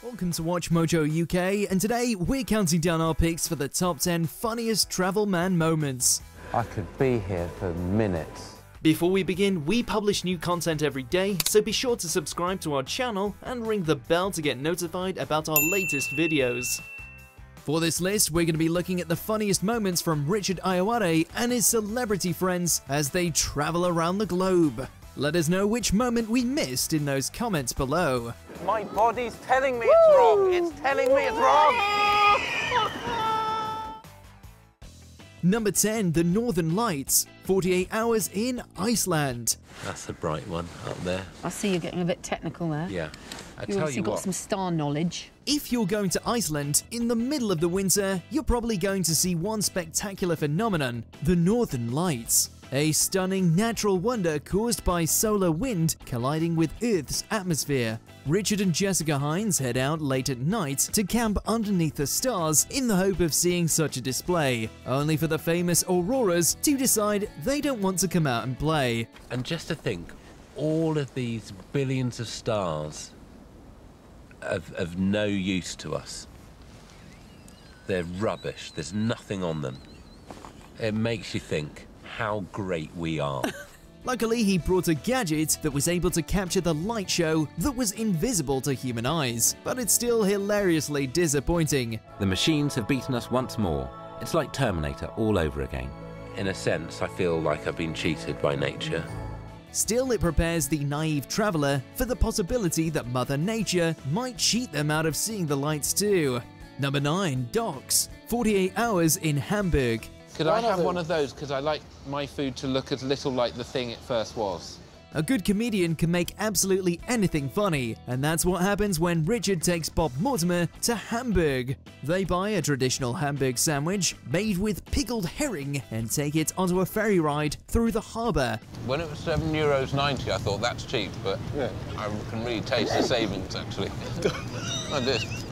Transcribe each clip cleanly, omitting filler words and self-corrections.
Welcome to WatchMojo UK, and today we're counting down our picks for the top 10 funniest travel man moments. I could be here for minutes. Before we begin, we publish new content every day, so be sure to subscribe to our channel and ring the bell to get notified about our latest videos. For this list, we're going to be looking at the funniest moments from Richard Ayoade and his celebrity friends as they travel around the globe. Let us know which moment we missed in those comments below. My body's telling me it's wrong. It's telling me it's wrong. Number 10, the Northern Lights, 48 hours in Iceland. That's a bright one up there. I see you're getting a bit technical there. Yeah. You've obviously got some star knowledge. If you're going to Iceland in the middle of the winter, you're probably going to see one spectacular phenomenon, the Northern Lights. A stunning natural wonder caused by solar wind colliding with Earth's atmosphere. Richard and Jessica Hines head out late at night to camp underneath the stars in the hope of seeing such a display, only for the famous auroras to decide they don't want to come out and play. And just to think, all of these billions of stars of no use to us. They're rubbish. There's nothing on them. It makes you think how great we are. Luckily, he brought a gadget that was able to capture the light show that was invisible to human eyes, but it's still hilariously disappointing. The machines have beaten us once more. It's like Terminator all over again. In a sense, I feel like I've been cheated by nature. Still, it prepares the naive traveler for the possibility that Mother Nature might cheat them out of seeing the lights too. Number 9, docks, 48 hours in Hamburg. Could I have one of those? Because I like my food to look as little like the thing it first was. A good comedian can make absolutely anything funny, and that's what happens when Richard takes Bob Mortimer to Hamburg. They buy a traditional Hamburg sandwich made with pickled herring and take it onto a ferry ride through the harbour. When it was €7.90, I thought that's cheap, but yeah, I can really taste the savings actually. Like this.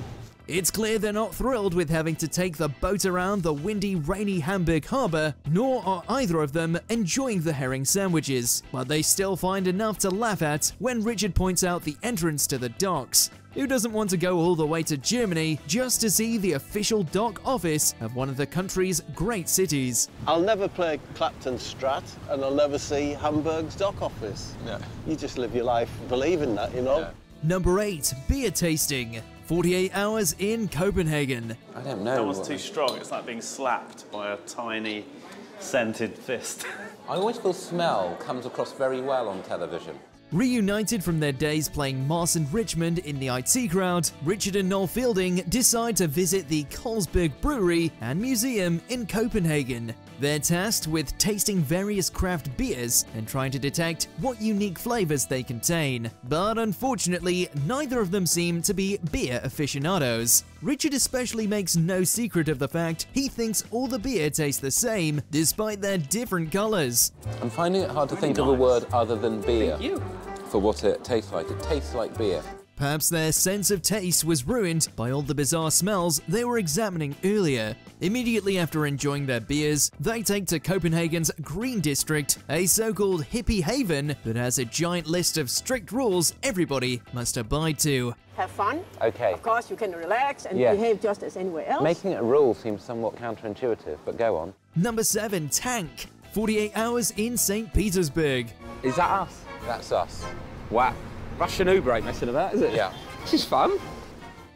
It's clear they're not thrilled with having to take the boat around the windy, rainy Hamburg harbour, nor are either of them enjoying the herring sandwiches, but they still find enough to laugh at when Richard points out the entrance to the docks. Who doesn't want to go all the way to Germany just to see the official dock office of one of the country's great cities? I'll never play Clapton Strat, and I'll never see Hamburg's dock office. No. You just live your life believing that, you know? Yeah. Number 8, beer tasting. 48 hours in Copenhagen. I don't know. That one's too strong. It's like being slapped by a tiny, scented fist. I always feel smell comes across very well on television. Reunited from their days playing Mars and Richmond in the IT Crowd, Richard and Noel Fielding decide to visit the Carlsberg Brewery and Museum in Copenhagen. They're tasked with tasting various craft beers and trying to detect what unique flavors they contain. But unfortunately, neither of them seem to be beer aficionados. Richard especially makes no secret of the fact he thinks all the beer tastes the same, despite their different colors. I'm finding it hard to think of a word other than beer for what it tastes like. It tastes like beer. Perhaps their sense of taste was ruined by all the bizarre smells they were examining earlier. Immediately after enjoying their beers, they take to Copenhagen's Green District, a so-called hippie haven that has a giant list of strict rules everybody must abide to. Have fun. Okay. Of course, you can relax and behave just as anywhere else. Making it a rule seems somewhat counterintuitive, but go on. Number 7, tank. 48 hours in St. Petersburg. Is that us? That's us. Wow. Russian Uber ain't messing about, is it? Yeah. This is fun.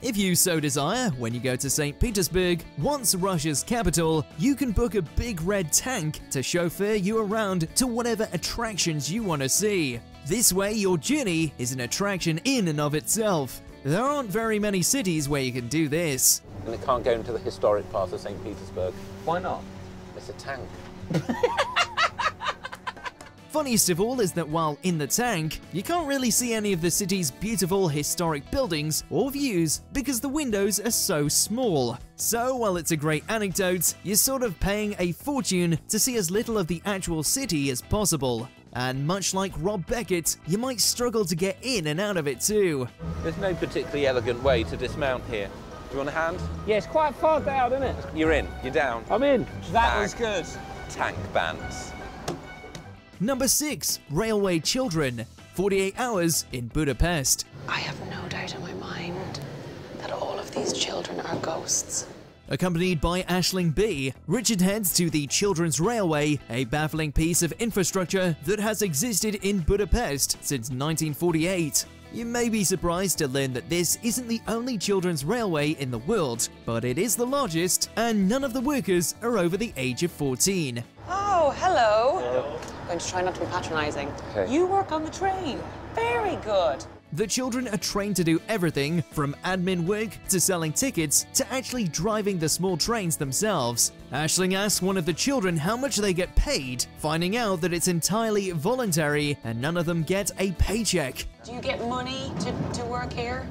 If you so desire, when you go to St. Petersburg, once Russia's capital, you can book a big red tank to chauffeur you around to whatever attractions you want to see. This way, your journey is an attraction in and of itself. There aren't very many cities where you can do this. And it can't go into the historic part of St. Petersburg. Why not? It's a tank. Funniest of all is that while in the tank, you can't really see any of the city's beautiful historic buildings or views because the windows are so small. So while it's a great anecdote, you're sort of paying a fortune to see as little of the actual city as possible. And much like Rob Beckett, you might struggle to get in and out of it too. There's no particularly elegant way to dismount here. Do you want a hand? Yeah, it's quite far down, isn't it? You're in. You're down. I'm in. That was Tag. good. Tank bands. Number 6, Railway Children. 48 hours in Budapest. I have no doubt in my mind of these children are ghosts. Accompanied by Aisling B., Richard heads to the Children's Railway, a baffling piece of infrastructure that has existed in Budapest since 1948. You may be surprised to learn that this isn't the only children's railway in the world, but it is the largest, and none of the workers are over the age of 14. Oh, hello. I'm going to try not to be patronising. Okay. You work on the train. Very good. The children are trained to do everything from admin work to selling tickets to actually driving the small trains themselves. Aisling asks one of the children how much they get paid, finding out that it's entirely voluntary and none of them get a paycheck. Do you get money to work here?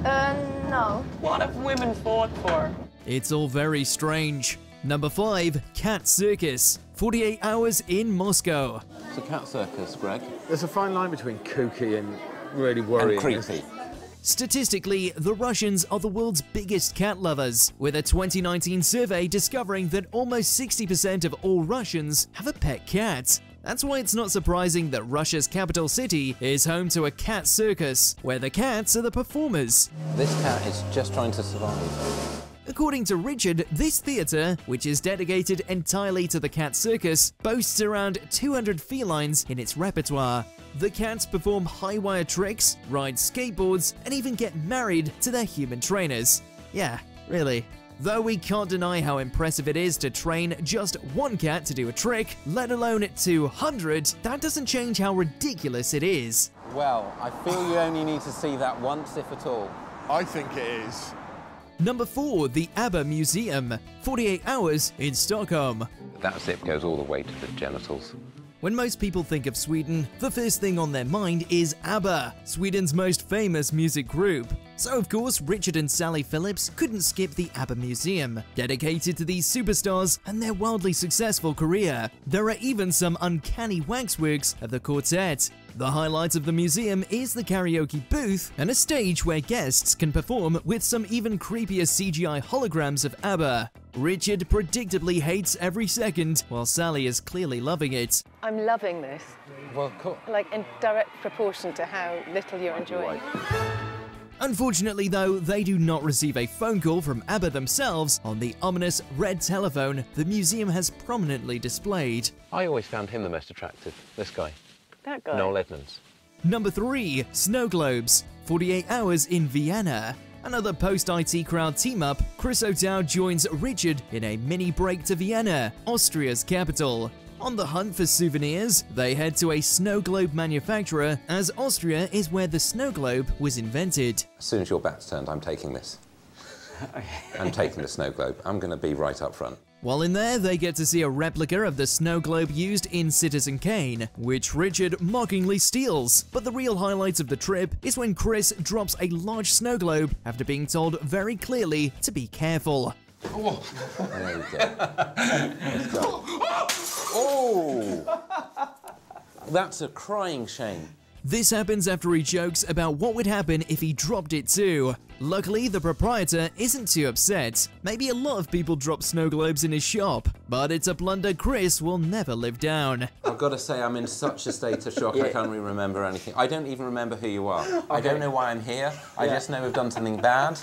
No. What have women fought for? It's all very strange. Number 5, Cat Circus. 48 hours in Moscow. It's a cat circus, Greg. There's a fine line between kooky and really worrying. And creepy. Statistically, the Russians are the world's biggest cat lovers, with a 2019 survey discovering that almost 60% of all Russians have a pet cat. That's why it's not surprising that Russia's capital city is home to a cat circus, where the cats are the performers. This cat is just trying to survive. According to Richard, this theatre, which is dedicated entirely to the cat circus, boasts around 200 felines in its repertoire. The cats perform high-wire tricks, ride skateboards, and even get married to their human trainers. Yeah, really. Though we can't deny how impressive it is to train just one cat to do a trick, let alone 200, that doesn't change how ridiculous it is. Well, I feel you only need to see that once, if at all. I think it is. Number 4, the ABBA Museum. 48 hours in Stockholm. That zip goes all the way to the genitals. When most people think of Sweden, the first thing on their mind is ABBA, Sweden's most famous music group. So of course, Richard and Sally Phillips couldn't skip the ABBA Museum, dedicated to these superstars and their wildly successful career. There are even some uncanny waxworks of the quartet. The highlight of the museum is the karaoke booth and a stage where guests can perform with some even creepier CGI holograms of ABBA. Richard predictably hates every second, while Sally is clearly loving it. I'm loving this. Well, cool. Like, in direct proportion to how little you're enjoying. Unfortunately though, they do not receive a phone call from ABBA themselves on the ominous red telephone the museum has prominently displayed. I always found him the most attractive, this guy. That guy? Noel Edmonds. Number 3, Snow Globes. 48 hours in Vienna. Another post-IT crowd team-up, Chris O'Dowd joins Richard in a mini break to Vienna, Austria's capital. On the hunt for souvenirs, they head to a snow globe manufacturer, as Austria is where the snow globe was invented. As soon as your back's turned, I'm taking this. I'm taking the snow globe. I'm going to be right up front. While in there, they get to see a replica of the snow globe used in Citizen Kane, which Richard mockingly steals. But the real highlight of the trip is when Chris drops a large snow globe after being told very clearly to be careful. Oh. There you go. Let's go. Oh! That's a crying shame. This happens after he jokes about what would happen if he dropped it too. Luckily, the proprietor isn't too upset. Maybe a lot of people drop snow globes in his shop, but it's a blunder Chris will never live down. I've got to say, I'm in such a state of shock, I can't really remember anything. I don't even remember who you are. Okay. I don't know why I'm here. I just know we've done something bad,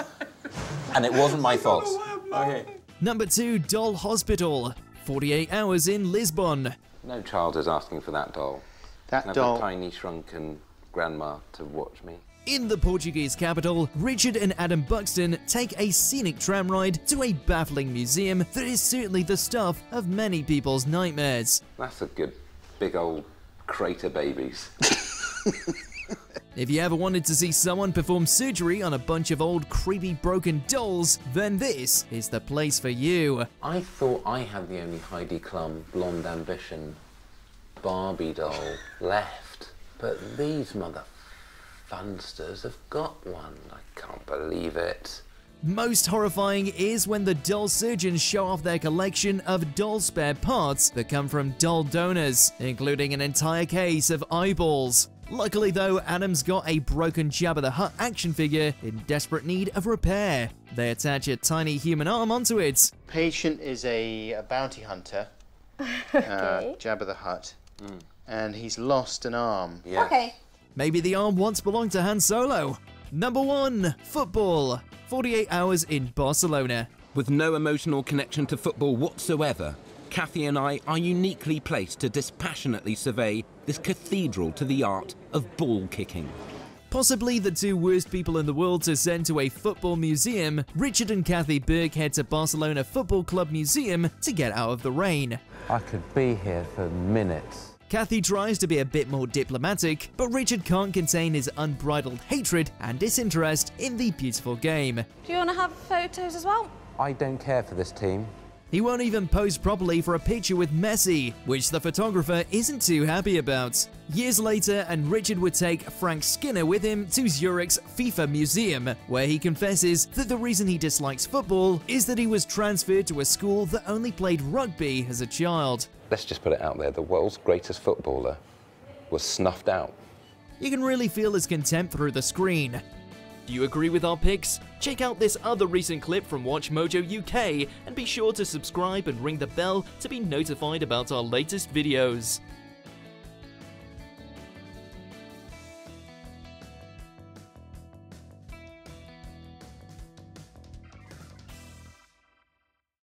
and it wasn't my fault. Okay. Number 2, Doll Hospital. 48 hours in Lisbon. No child is asking for that doll. That doll. A tiny shrunken grandma to watch me. In the Portuguese capital, Richard and Adam Buxton take a scenic tram ride to a baffling museum that is certainly the stuff of many people's nightmares. That's a good big old crater babies. If you ever wanted to see someone perform surgery on a bunch of old creepy broken dolls, then this is the place for you. I thought I had the only Heidi Klum blonde ambition Barbie doll left, but these mother funsters have got one. I can't believe it. Most horrifying is when the doll surgeons show off their collection of doll spare parts that come from doll donors, including an entire case of eyeballs. Luckily though, Adam's got a broken Jabba the Hutt action figure in desperate need of repair. They attach a tiny human arm onto it. Patient is a bounty hunter, Okay. Jabba the Hutt, and he's lost an arm. Yeah. Okay. Maybe the arm once belonged to Han Solo. Number 1, football. 48 Hours in Barcelona. With no emotional connection to football whatsoever, Kathy and I are uniquely placed to dispassionately survey this cathedral to the art of ball kicking. Possibly the two worst people in the world to send to a football museum, Richard and Kathy Berg head to Barcelona Football Club Museum to get out of the rain. I could be here for minutes. Kathy tries to be a bit more diplomatic, but Richard can't contain his unbridled hatred and disinterest in the beautiful game. Do you want to have photos as well? I don't care for this team. He won't even pose properly for a picture with Messi, which the photographer isn't too happy about. Years later, and Richard would take Frank Skinner with him to Zurich's FIFA Museum, where he confesses that the reason he dislikes football is that he was transferred to a school that only played rugby as a child. Let's just put it out there, the world's greatest footballer was snuffed out. You can really feel his contempt through the screen. Do you agree with our picks? Check out this other recent clip from WatchMojo UK and be sure to subscribe and ring the bell to be notified about our latest videos.